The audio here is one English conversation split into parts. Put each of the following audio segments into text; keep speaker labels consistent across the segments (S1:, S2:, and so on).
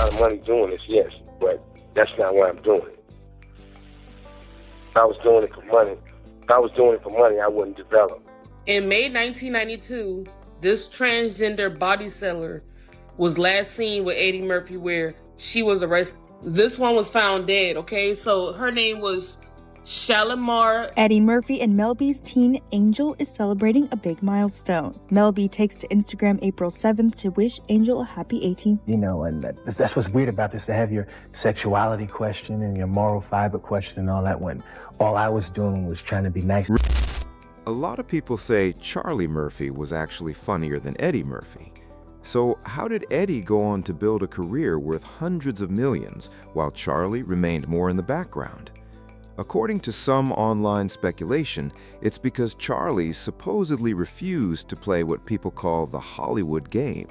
S1: lot of money doing this, yes, but that's not what I'm doing. If I was doing it for money, I wouldn't develop.
S2: In May 1992, this transgender body seller was last seen with Eddie Murphy, where she was arrested. This one was found dead, okay? So her name was Shalimar.
S3: Eddie Murphy and Mel B's teen Angel is celebrating a big milestone. Mel B takes to Instagram April 7th to wish Angel a happy 18th.
S4: You know, and that's what's weird about this, to have your sexuality question and your moral fiber question and all that, when all I was doing was trying to be nice.
S5: A lot of people say Charlie Murphy was actually funnier than Eddie Murphy. So how did Eddie go on to build a career worth hundreds of millions while Charlie remained more in the background? According to some online speculation, it's because Charlie supposedly refused to play what people call the Hollywood game.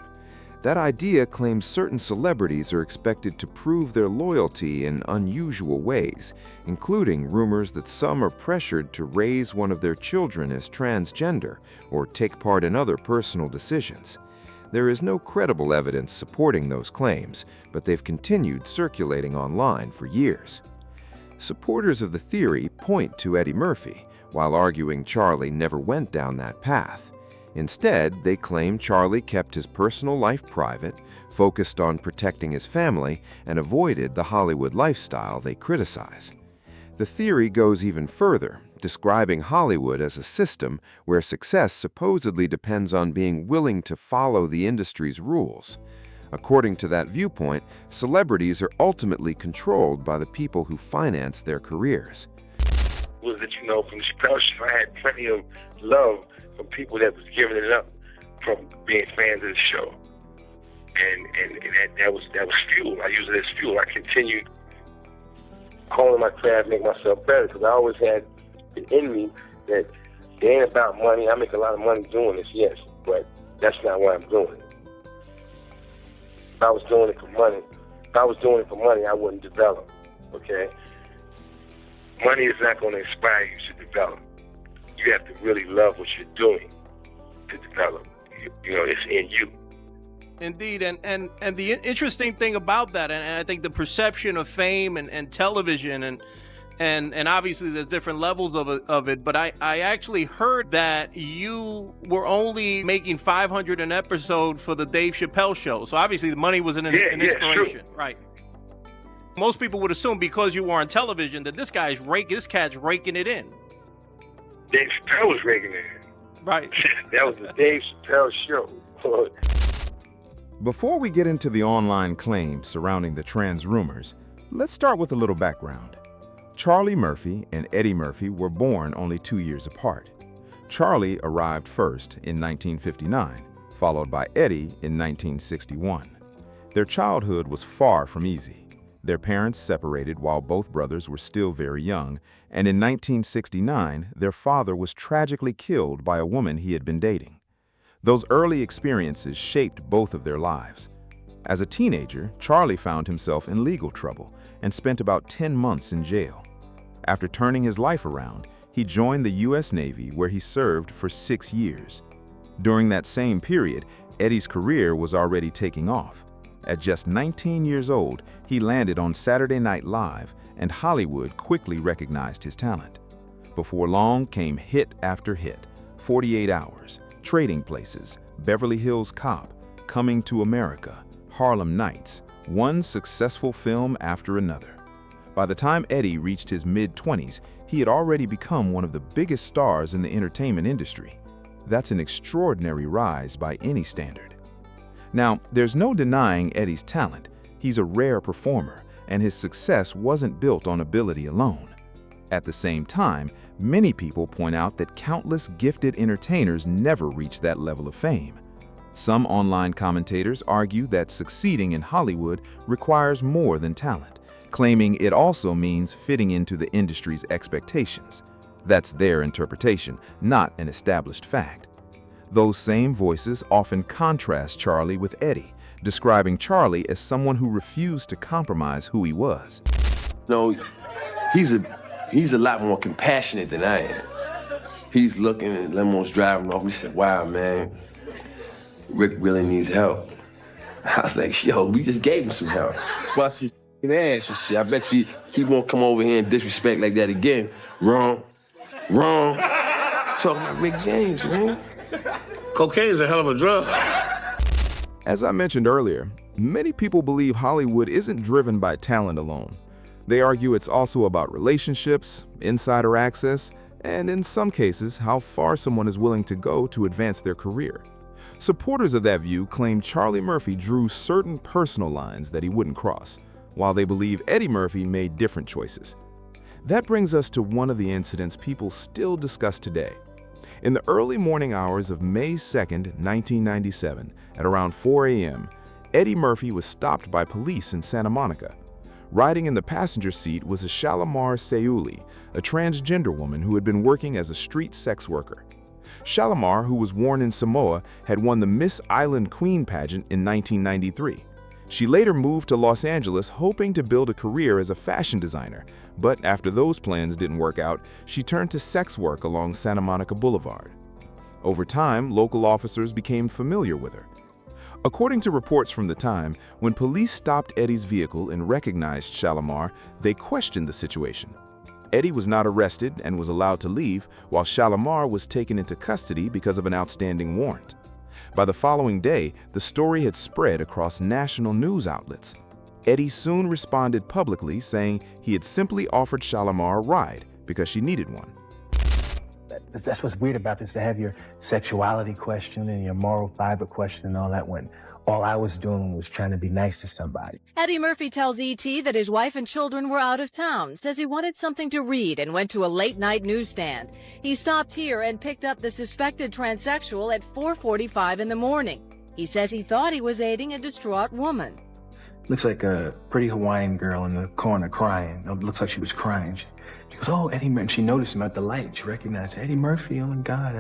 S5: That idea claims certain celebrities are expected to prove their loyalty in unusual ways, including rumors that some are pressured to raise one of their children as transgender or take part in other personal decisions. There is no credible evidence supporting those claims, but they've continued circulating online for years. Supporters of the theory point to Eddie Murphy, while arguing Charlie never went down that path. Instead, they claim Charlie kept his personal life private, focused on protecting his family, and avoided the Hollywood lifestyle they criticize. The theory goes even further, describing Hollywood as a system where success supposedly depends on being willing to follow the industry's rules. According to that viewpoint, celebrities are ultimately controlled by the people who finance their careers.
S1: Was that, you know, from the Chappelle Show, I had plenty of love from people that was giving it up from being fans of the show. And that was fuel. I used it as fuel. I continued honing my craft, make myself better, because I always had it in me that it ain't about money. I make a lot of money doing this, yes, but that's not what I'm doing. If I was doing it for money, I wouldn't develop, okay? Money is not going to inspire you to develop. You have to really love what you're doing to develop. You know, it's in you.
S6: Indeed, and the interesting thing about that, and I think the perception of fame and television, and obviously there's different levels of it, but I actually heard that you were only making $500 an episode for the Dave Chappelle Show. So obviously the money was an inspiration, right? Most people would assume because you were on television that this cat's raking it in.
S1: Dave Chappelle was raking it in.
S6: Right.
S1: That was the Dave Chappelle Show.
S5: Before we get into the online claims surrounding the trans rumors, let's start with a little background. Charlie Murphy and Eddie Murphy were born only 2 years apart. Charlie arrived first in 1959, followed by Eddie in 1961. Their childhood was far from easy. Their parents separated while both brothers were still very young, and in 1969, their father was tragically killed by a woman he had been dating. Those early experiences shaped both of their lives. As a teenager, Charlie found himself in legal trouble and spent about 10 months in jail. After turning his life around, he joined the U.S. Navy, where he served for 6 years. During that same period, Eddie's career was already taking off. At just 19 years old, he landed on Saturday Night Live, and Hollywood quickly recognized his talent. Before long came hit after hit: 48 Hours, Trading Places, Beverly Hills Cop, Coming to America, Harlem Nights, one successful film after another. By the time Eddie reached his mid-20s, he had already become one of the biggest stars in the entertainment industry. That's an extraordinary rise by any standard. Now, there's no denying Eddie's talent. He's a rare performer, and his success wasn't built on ability alone. At the same time, many people point out that countless gifted entertainers never reach that level of fame. Some online commentators argue that succeeding in Hollywood requires more than talent, claiming it also means fitting into the industry's expectations. That's their interpretation, not an established fact. Those same voices often contrast Charlie with Eddie, describing Charlie as someone who refused to compromise who he was.
S7: No, he's a lot more compassionate than I am. He's looking at limos driving off. We said, wow, man, Rick really needs help. I was like, yo, we just gave him some help. Bust his ass and shit. I bet you he won't come over here and disrespect like that again. Wrong. Wrong. Talking about Rick James, man.
S8: Cocaine's a hell of a drug.
S5: As I mentioned earlier, many people believe Hollywood isn't driven by talent alone. They argue it's also about relationships, insider access, and in some cases, how far someone is willing to go to advance their career. Supporters of that view claim Charlie Murphy drew certain personal lines that he wouldn't cross, while they believe Eddie Murphy made different choices. That brings us to one of the incidents people still discuss today. In the early morning hours of May 2nd, 1997, at around 4 a.m., Eddie Murphy was stopped by police in Santa Monica. Riding in the passenger seat was a Shalimar Sayuli, a transgender woman who had been working as a street sex worker. Shalimar, who was born in Samoa, had won the Miss Island Queen pageant in 1993. She later moved to Los Angeles hoping to build a career as a fashion designer, but after those plans didn't work out, she turned to sex work along Santa Monica Boulevard. Over time, local officers became familiar with her. According to reports from the time, when police stopped Eddie's vehicle and recognized Shalimar, they questioned the situation. Eddie was not arrested and was allowed to leave, while Shalimar was taken into custody because of an outstanding warrant. By the following day, the story had spread across national news outlets. Eddie soon responded publicly, saying he had simply offered Shalimar a ride because she needed one.
S4: That's what's weird about this, to have your sexuality question and your moral fiber question and all that, when all I was doing was trying to be nice to somebody.
S9: Eddie Murphy tells ET that his wife and children were out of town, says he wanted something to read and went to a late-night newsstand. He stopped here and picked up the suspected transsexual at 4:45 in the morning. He says he thought he was aiding a distraught woman.
S4: Looks like a pretty Hawaiian girl in the corner crying. It looks like she was crying. She goes, oh, Eddie Murphy. She noticed him at the light. She recognized Eddie Murphy. Oh my God.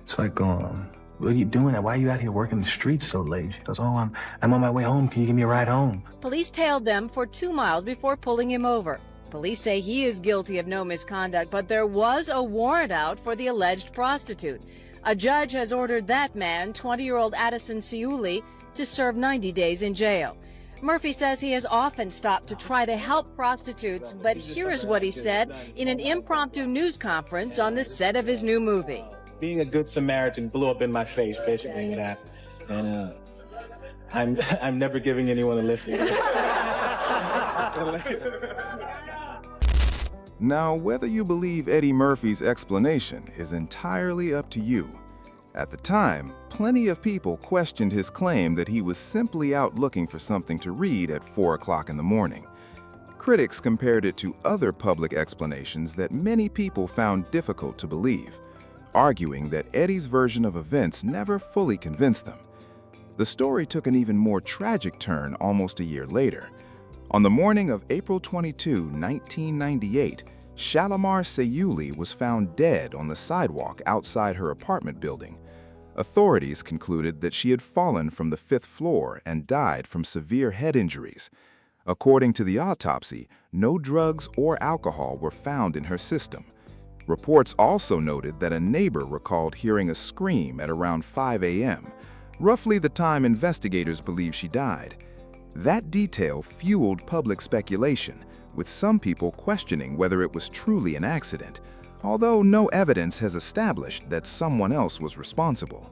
S4: It's like, what are you doing? Why are you out here working the streets so late? She goes, oh, I'm on my way home. Can you give me a ride home?
S9: Police tailed them for 2 miles before pulling him over. Police say he is guilty of no misconduct, but there was a warrant out for the alleged prostitute. A judge has ordered that man, 20-year-old Addison Siuli, to serve 90 days in jail. Murphy says he has often stopped to try to help prostitutes, but here is what he said in an impromptu news conference on the set of his new movie.
S10: Being a good Samaritan blew up in my face, basically, and I'm never giving anyone a lift again.
S5: Now, whether you believe Eddie Murphy's explanation is entirely up to you. At the time, plenty of people questioned his claim that he was simply out looking for something to read at 4 o'clock in the morning. Critics compared it to other public explanations that many people found difficult to believe, arguing that Eddie's version of events never fully convinced them. The story took an even more tragic turn almost a year later. On the morning of April 22, 1998, Shalimar Sayuli was found dead on the sidewalk outside her apartment building. Authorities concluded that she had fallen from the 5th floor and died from severe head injuries. According to the autopsy, no drugs or alcohol were found in her system. Reports also noted that a neighbor recalled hearing a scream at around 5 a.m., roughly the time investigators believe she died. That detail fueled public speculation, with some people questioning whether it was truly an accident, although no evidence has established that someone else was responsible.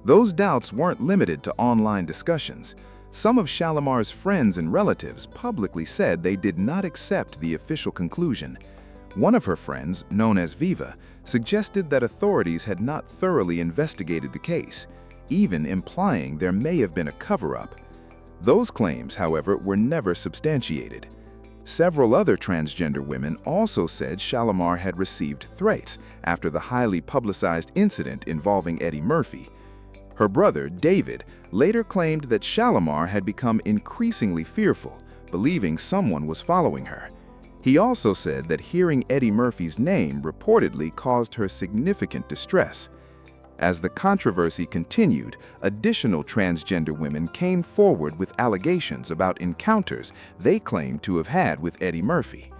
S5: Those doubts weren't limited to online discussions. Some of Shalimar's friends and relatives publicly said they did not accept the official conclusion. One of her friends, known as Viva, suggested that authorities had not thoroughly investigated the case, even implying there may have been a cover-up. Those claims, however, were never substantiated. Several other transgender women also said Shalimar had received threats after the highly publicized incident involving Eddie Murphy. Her brother, David, later claimed that Shalimar had become increasingly fearful, believing someone was following her. He also said that hearing Eddie Murphy's name reportedly caused her significant distress. As the controversy continued, additional transgender women came forward with allegations about encounters they claimed to have had with Eddie Murphy.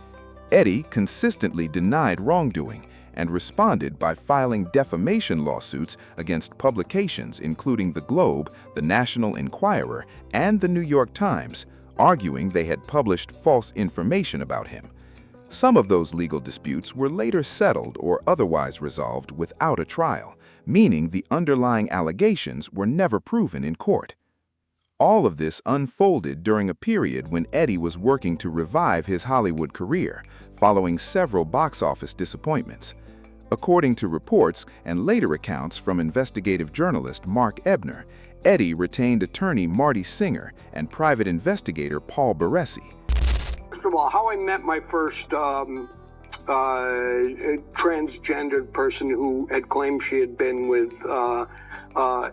S5: Eddie consistently denied wrongdoing, and responded by filing defamation lawsuits against publications including The Globe, The National Enquirer, and The New York Times, arguing they had published false information about him. Some of those legal disputes were later settled or otherwise resolved without a trial, meaning the underlying allegations were never proven in court. All of this unfolded during a period when Eddie was working to revive his Hollywood career, following several box office disappointments. According to reports and later accounts from investigative journalist Mark Ebner, Eddie retained attorney Marty Singer and private investigator Paul Baresi.
S11: First of all, how I met my first transgendered person who had claimed she had been with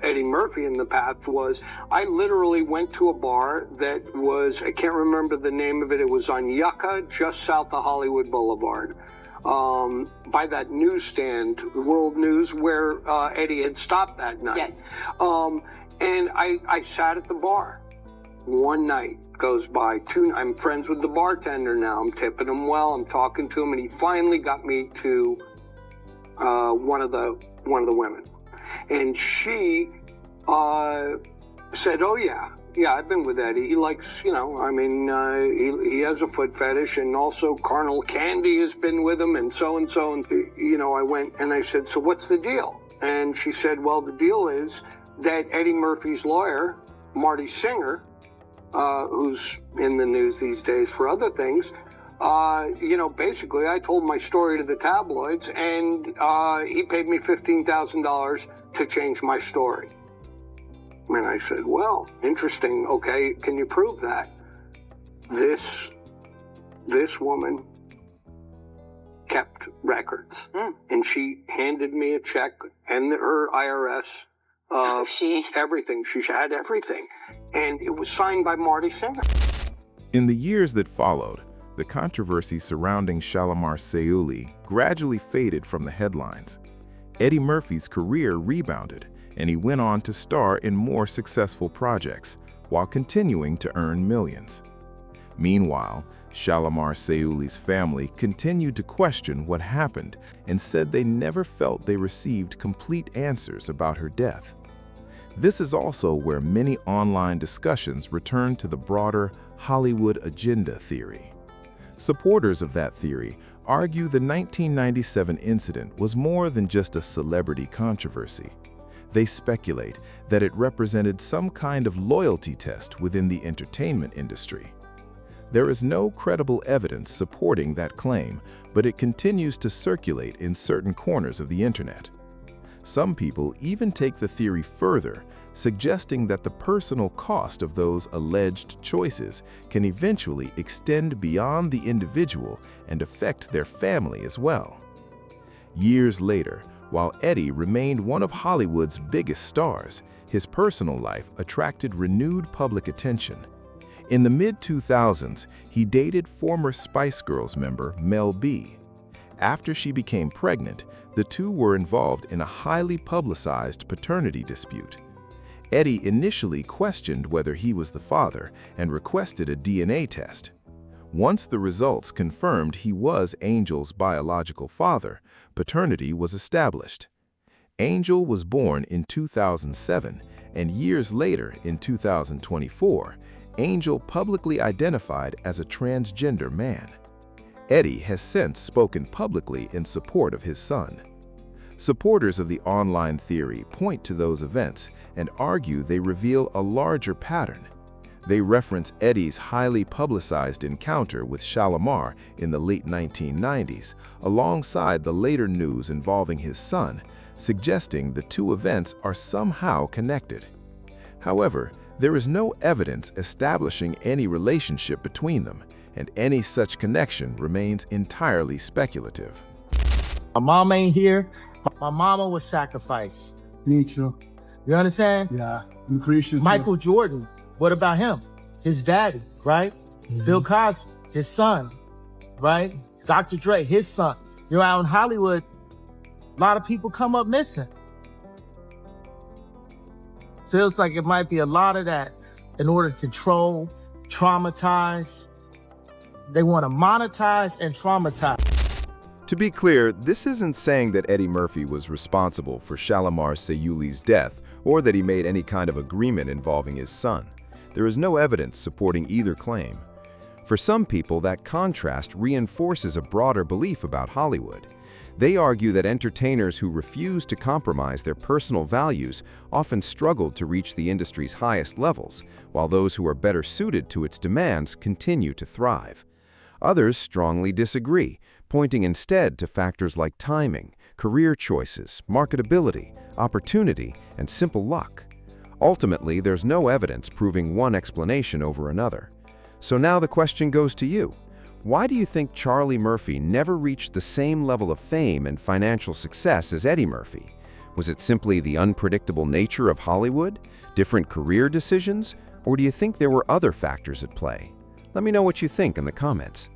S11: Eddie Murphy in the past was I literally went to a bar that was, I can't remember the name of it, it was on Yucca, just south of Hollywood Boulevard, by that newsstand, World News, where Eddie had stopped that night.
S12: Yes.
S11: And I sat at the bar. One night goes by, I'm friends with the bartender now. I'm tipping him well, I'm talking to him, and he finally got me to one of the women. And she said, oh yeah, I've been with Eddie. He likes, he has a foot fetish, and also Carnal Candy has been with him, and so. And I went and I said, so what's the deal? And she said, well, the deal is that Eddie Murphy's lawyer, Marty Singer, who's in the news these days for other things, basically I told my story to the tabloids, and he paid me $15,000 to change my story. And I said, well, interesting. Okay, can you prove that? This woman kept records, and she handed me a check and her IRS, everything. She had everything, and it was signed by Marty Singer.
S5: In the years that followed, the controversy surrounding Shalimar Seyouli gradually faded from the headlines. Eddie Murphy's career rebounded, and he went on to star in more successful projects while continuing to earn millions. Meanwhile, Shalimar Seyouli's family continued to question what happened and said they never felt they received complete answers about her death. This is also where many online discussions return to the broader Hollywood agenda theory. Supporters of that theory argue the 1997 incident was more than just a celebrity controversy. They speculate that it represented some kind of loyalty test within the entertainment industry. There is no credible evidence supporting that claim, but it continues to circulate in certain corners of the internet. Some people even take the theory further, suggesting that the personal cost of those alleged choices can eventually extend beyond the individual and affect their family as well. Years later, while Eddie remained one of Hollywood's biggest stars, his personal life attracted renewed public attention. In the mid-2000s, he dated former Spice Girls member Mel B. After she became pregnant, the two were involved in a highly publicized paternity dispute. Eddie initially questioned whether he was the father and requested a DNA test. Once the results confirmed he was Angel's biological father, paternity was established. Angel was born in 2007, and years later, in 2024, Angel publicly identified as a transgender man. Eddie has since spoken publicly in support of his son. Supporters of the online theory point to those events and argue they reveal a larger pattern. They reference Eddie's highly publicized encounter with Shalimar in the late 1990s, alongside the later news involving his son, suggesting the two events are somehow connected. However, there is no evidence establishing any relationship between them, and any such connection remains entirely speculative.
S13: My mom ain't here. My mama was sacrificed.
S14: You
S13: understand?
S14: Yeah. Lucretia.
S13: Michael Jordan, what about him? His daddy, right? Mm-hmm. Bill Cosby, his son, right? Dr. Dre, his son. You're out in Hollywood, a lot of people come up missing. Feels like it might be a lot of that in order to control, traumatize. They want to monetize and traumatize.
S5: To be clear, this isn't saying that Eddie Murphy was responsible for Shalimar Sayuli's death or that he made any kind of agreement involving his son. There is no evidence supporting either claim. For some people, that contrast reinforces a broader belief about Hollywood. They argue that entertainers who refuse to compromise their personal values often struggle to reach the industry's highest levels, while those who are better suited to its demands continue to thrive. Others strongly disagree, pointing instead to factors like timing, career choices, marketability, opportunity, and simple luck. Ultimately, there's no evidence proving one explanation over another. So now the question goes to you. Why do you think Charlie Murphy never reached the same level of fame and financial success as Eddie Murphy? Was it simply the unpredictable nature of Hollywood, different career decisions, or do you think there were other factors at play? Let me know what you think in the comments.